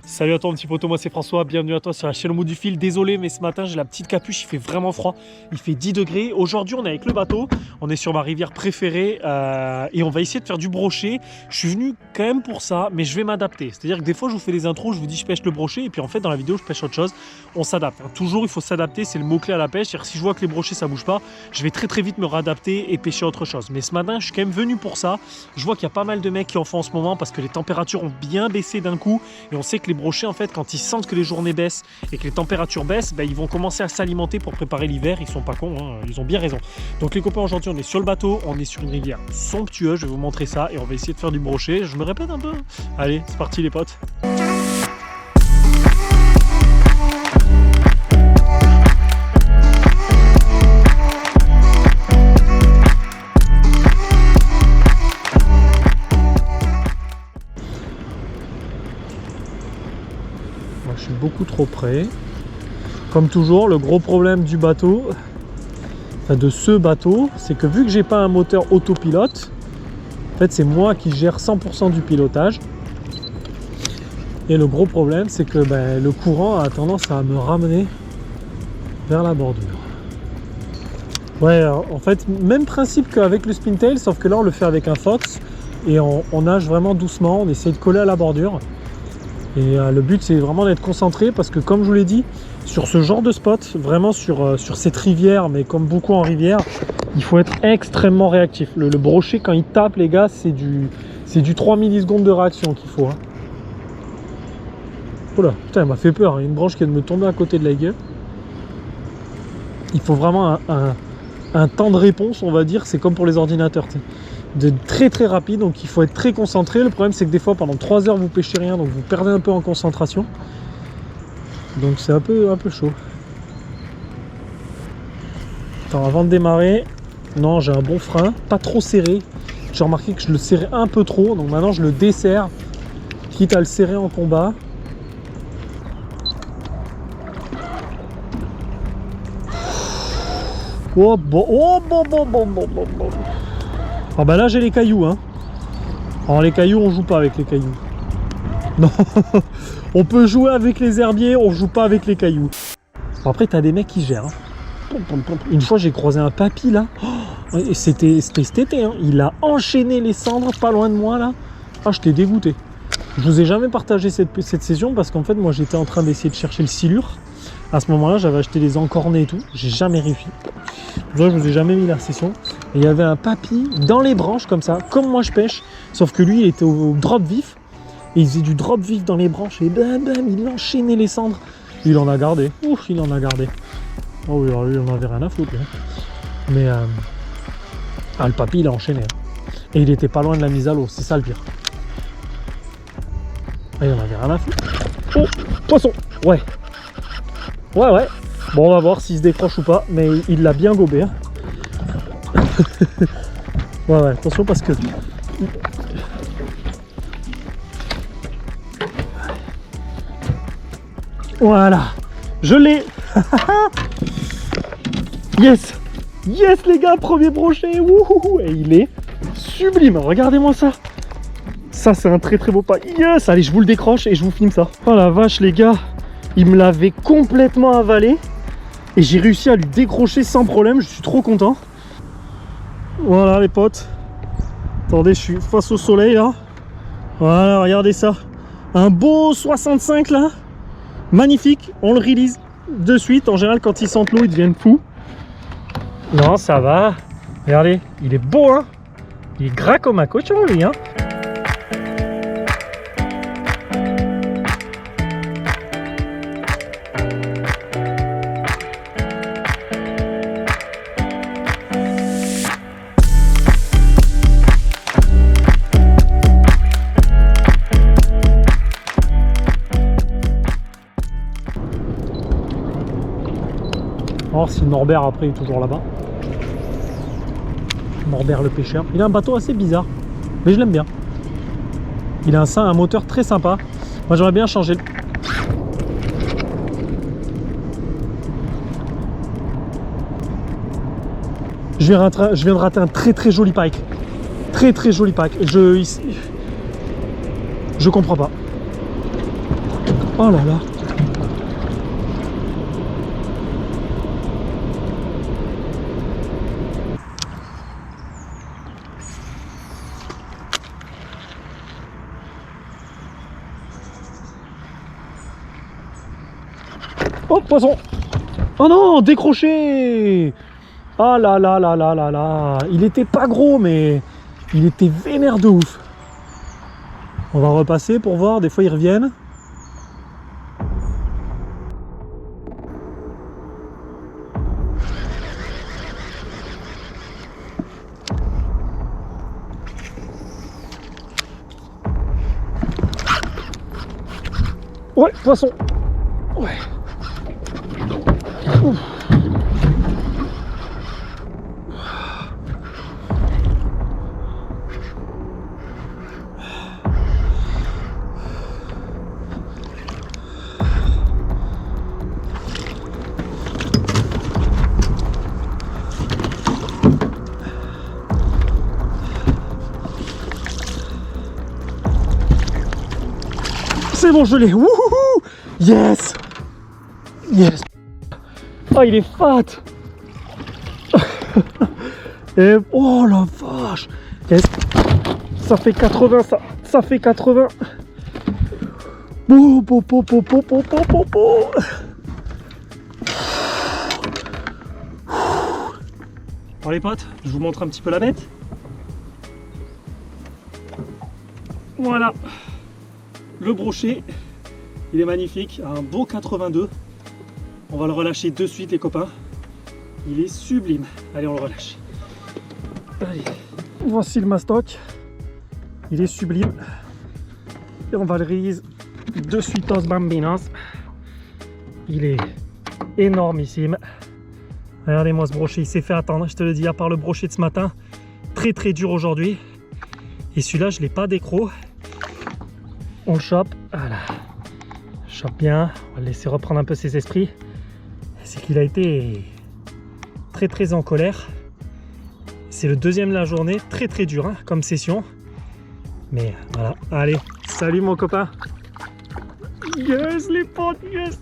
Salut à toi mon petit poteau, moi c'est François, bienvenue à toi sur la chaîne au bout du fil. Désolé mais ce matin j'ai la petite capuche, il fait vraiment froid, il fait 10 degrés. Aujourd'hui on est avec le bateau, on est sur ma rivière préférée et on va essayer de faire du brochet. Je suis venu quand même pour ça, mais je vais m'adapter. C'est-à-dire que des fois je vous fais des intros, je vous dis je pêche le brochet et puis en fait dans la vidéo je pêche autre chose. On s'adapte, hein. Toujours il faut s'adapter, c'est le mot-clé à la pêche. C'est-à-dire que si je vois que les brochets ça bouge pas, je vais très vite me réadapter et pêcher autre chose. Mais ce matin je suis quand même venu pour ça. Je vois qu'il y a pas mal de mecs qui en font en ce moment parce que les températures ont bien baissé d'un coup et on sait que les brochets en fait quand ils sentent que les journées baissent et que les températures baissent, ils vont commencer à s'alimenter pour préparer l'hiver. Ils sont pas cons, hein, ils ont bien raison. Donc les copains, aujourd'hui on est sur le bateau, on est sur une rivière somptueuse, je vais vous montrer ça et on va essayer de faire du brochet. Je me répète un peu. Allez, c'est parti les potes. Je suis beaucoup trop près. Comme toujours, le gros problème du bateau, de ce bateau, c'est que vu que j'ai pas un moteur autopilote, en fait c'est moi qui gère 100% du pilotage. Et le gros problème, c'est que le courant a tendance à me ramener vers la bordure. Ouais, en fait, même principe qu'avec le Spintail, sauf que là on le fait avec un Fox et on nage vraiment doucement, on essaie de coller à la bordure. Et le but c'est vraiment d'être concentré parce que comme je vous l'ai dit, sur ce genre de spot, vraiment sur cette rivière, mais comme beaucoup en rivière, il faut être extrêmement réactif. Le brochet quand il tape les gars, c'est du 3 millisecondes de réaction qu'il faut. Hein. Oula, putain elle m'a fait peur, il y a une branche qui vient de me tomber à côté de la gueule. Il faut vraiment un temps de réponse, on va dire, c'est comme pour les ordinateurs. T'sais. De très rapide, donc il faut être très concentré. Le problème c'est que des fois pendant 3 heures vous pêchez rien, donc vous perdez un peu en concentration, donc c'est un peu chaud. Attends, avant de démarrer, non, j'ai un bon frein, pas trop serré. J'ai remarqué que je le serrais un peu trop, donc maintenant je le desserre, quitte à le serrer en combat. Oh bon. Ah bah là j'ai les cailloux hein. Alors les cailloux on joue pas avec les cailloux. Non, on peut jouer avec les herbiers, on joue pas avec les cailloux. Bon, après t'as des mecs qui gèrent. Hein. Une fois j'ai croisé un papy là. Oh, et c'était cet été hein. Il a enchaîné les cendres pas loin de moi là. Ah j'étais dégoûté. Je vous ai jamais partagé cette session parce qu'en fait moi j'étais en train d'essayer de chercher le silure. À ce moment là j'avais acheté des encornés et tout. J'ai jamais réussi. Moi, je vous ai jamais mis la session. Et il y avait un papy dans les branches comme ça, comme moi je pêche, sauf que lui il était au drop vif. Et il faisait du drop vif dans les branches et bam il enchaînait les cendres. Il en a gardé. Ouf, il en a gardé. Oh oui, alors lui il en avait rien à foutre. Hein. Mais le papy il a enchaîné. Hein. Et il était pas loin de la mise à l'eau, c'est ça le pire. Ah, il en avait rien à foutre. Oh, poisson. Ouais. Bon, on va voir s'il se décroche ou pas, mais il l'a bien gobé. Hein. ouais, attention parce que... Voilà, je l'ai. Yes les gars, premier brochet. Wouhou. Et il est sublime, regardez-moi ça. Ça c'est un très beau pas. Yes, allez, je vous le décroche et je vous filme ça. Oh la vache les gars, il me l'avait complètement avalé. Et j'ai réussi à lui décrocher sans problème, je suis trop content. Voilà les potes. Attendez, je suis face au soleil là. Voilà, regardez ça. Un beau 65 là. Magnifique, on le release de suite. En général quand ils sentent l'eau ils deviennent fous. Non ça va. Regardez, il est beau hein. Il est gras comme un cochon lui hein. Alors si Norbert après est toujours là-bas. Norbert le pêcheur. Il a un bateau assez bizarre, mais je l'aime bien. Il a un moteur très sympa. Moi j'aimerais bien changer le... Je viens de rater un très joli pike. Très joli pike. Je comprends pas. Oh là là. Oh, poisson! Oh non, décroché! Ah là là là là là là! Il était pas gros, mais il était vénère de ouf. On va repasser pour voir, des fois ils reviennent. Ouais, poisson! Ouais. Ouf. C'est bon, je l'ai. Wouhou! Yes! Yes! Oh, il est fat! Et oh la vache! Yes. Ça fait 80, ça fait 80. Bon. Bon les potes, je vous montre un petit peu la bête. Voilà. Le brochet, il est magnifique, un beau 82. On va le relâcher de suite les copains. Il est sublime. Allez, on le relâche. Allez. Voici le mastoc. Il est sublime. Et on va le release de suite aux bambinos. Il est énormissime. Regardez-moi ce brochet, il s'est fait attendre. Je te le dis, à part le brochet de ce matin, très très dur aujourd'hui. Et celui-là, je ne l'ai pas décro. On le chope. Voilà. Chope bien. On va le laisser reprendre un peu ses esprits. C'est qu'il a été très très en colère. C'est le deuxième de la journée, très très dur hein, comme session. Mais voilà, allez, salut mon copain. Yes les potes, yes.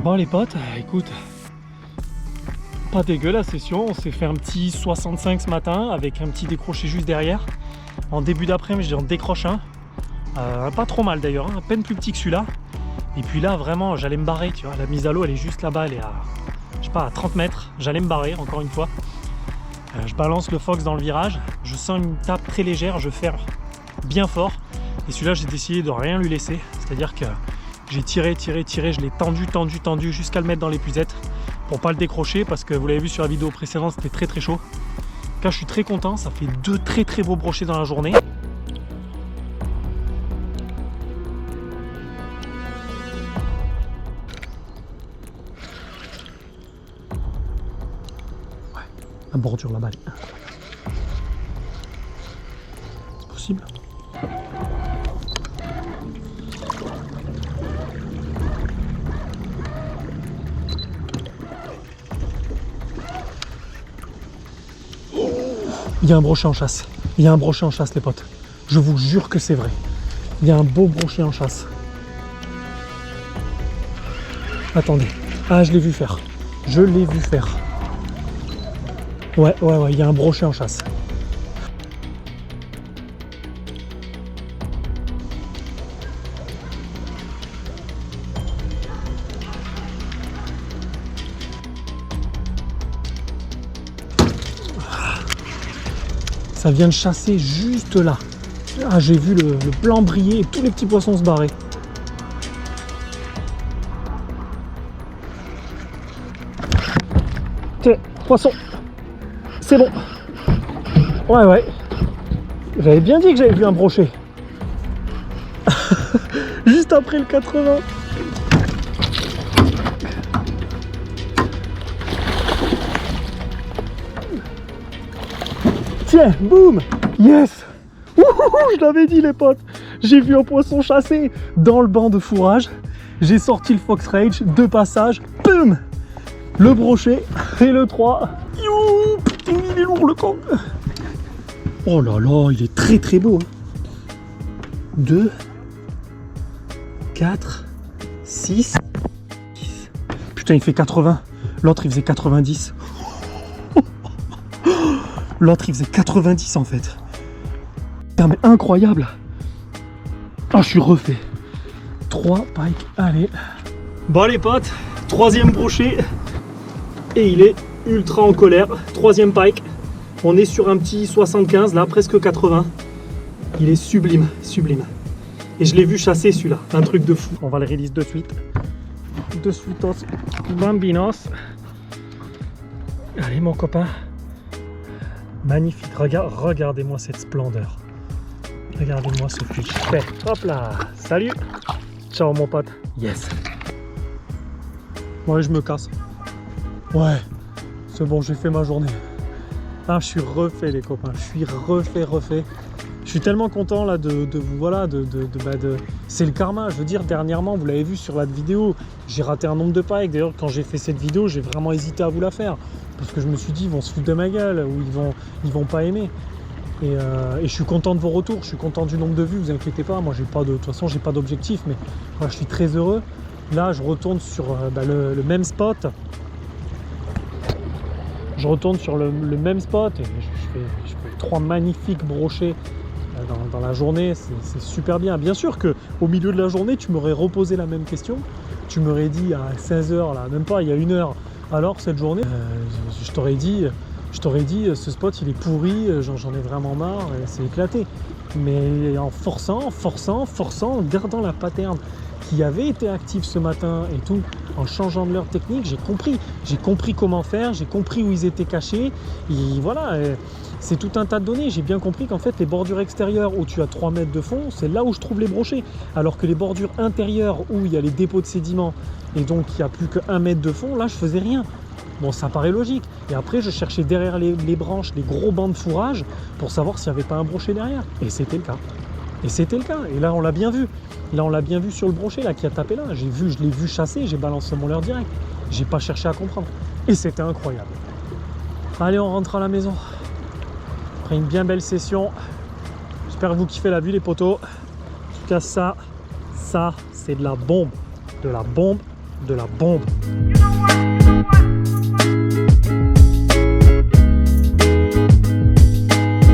Bon les potes, écoute, pas dégueu la session. On s'est fait un petit 65 ce matin avec un petit décroché juste derrière. En début d'après-midi, j'en décroche un. Pas trop mal d'ailleurs, hein, à peine plus petit que celui-là. Et puis là, vraiment, j'allais me barrer, tu vois. La mise à l'eau, elle est juste là-bas, elle est à, je sais pas, à 30 mètres. J'allais me barrer, encore une fois. Je balance le fox dans le virage. Je sens une tape très légère, je ferre bien fort. Et celui-là, j'ai décidé de rien lui laisser. C'est-à-dire que j'ai tiré, je l'ai tendu jusqu'à le mettre dans l'épuisette pour pas le décrocher parce que vous l'avez vu sur la vidéo précédente, c'était très très chaud. En tout cas, je suis très content. Ça fait deux très très beaux brochets dans la journée. La bordure là-bas. C'est possible. Il y a un brochet en chasse. Il y a un brochet en chasse les potes. Je vous jure que c'est vrai. Il y a un beau brochet en chasse. Attendez. Ah, je l'ai vu faire. Je l'ai vu faire. Ouais, il y a un brochet en chasse. Ça vient de chasser juste là. Ah, j'ai vu le blanc briller et tous les petits poissons se barrer. Tiens, poisson. C'est bon. Ouais. J'avais bien dit que j'avais vu un brochet. Juste après le 80. Tiens, boum. Yes. Ouhou, je l'avais dit les potes. J'ai vu un poisson chasser dans le banc de fourrage. J'ai sorti le Fox Rage, 2 passages. Boum. Le brochet et le 3. You, putain, il est lourd le con. Oh là là, il est très très beau. 2, 4, 6. Putain, il fait 80. L'autre, il faisait 90. L'autre, il faisait 90 en fait. Putain, mais incroyable. Ah, je suis refait. 3 pikes, allez. Bon les potes, 3e brochet. Et il est ultra en colère. 3e pike. On est sur un petit 75 là, presque 80. Il est sublime, sublime. Et je l'ai vu chasser celui-là, un truc de fou. On va le release de suite. De suite, bambinos. Allez mon copain. Magnifique, regardez-moi cette splendeur. Regardez-moi ce fiche. Hop là, salut. Ciao mon pote. Yes. Ouais, je me casse. Ouais, c'est bon, j'ai fait ma journée. Ah, je suis refait les copains, je suis refait. Je suis tellement content là c'est le karma, je veux dire, dernièrement, vous l'avez vu sur la vidéo, j'ai raté un nombre de pikes. D'ailleurs, quand j'ai fait cette vidéo, j'ai vraiment hésité à vous la faire. Parce que je me suis dit, ils vont se foutre de ma gueule, ou ils vont pas aimer. Et je suis content de vos retours, je suis content du nombre de vues, vous inquiétez pas, moi de toute façon, j'ai pas d'objectif, mais moi, je suis très heureux. Là, je retourne sur le même spot. Je retourne sur le même spot et je fais 3 magnifiques brochets dans la journée, c'est super bien. Bien sûr qu'au milieu de la journée, tu m'aurais reposé la même question. Tu m'aurais dit à 16h, là, même pas, il y a 1 heure. Alors cette journée, je t'aurais dit, ce spot il est pourri, j'en ai vraiment marre, c'est éclaté. Mais en forçant, en gardant la pattern qui avait été active ce matin et tout, en changeant de leur technique, j'ai compris comment faire, j'ai compris où ils étaient cachés, et voilà, c'est tout un tas de données. J'ai bien compris qu'en fait les bordures extérieures où tu as 3 mètres de fond, c'est là où je trouve les brochets, alors que les bordures intérieures où il y a les dépôts de sédiments et donc il n'y a plus que 1 mètre de fond, là je faisais rien. Bon, ça paraît logique. Et après, je cherchais derrière les branches, les gros bancs de fourrage pour savoir s'il n'y avait pas un brochet derrière. Et c'était le cas. Et là, on l'a bien vu. Là, on l'a bien vu sur le brochet là, qui a tapé là. Je l'ai vu chasser, j'ai balancé mon leurre direct. J'ai pas cherché à comprendre. Et c'était incroyable. Allez, on rentre à la maison. Après une bien belle session. J'espère que vous kiffez la vue, les potos. En tout cas, ça, c'est de la bombe. De la bombe.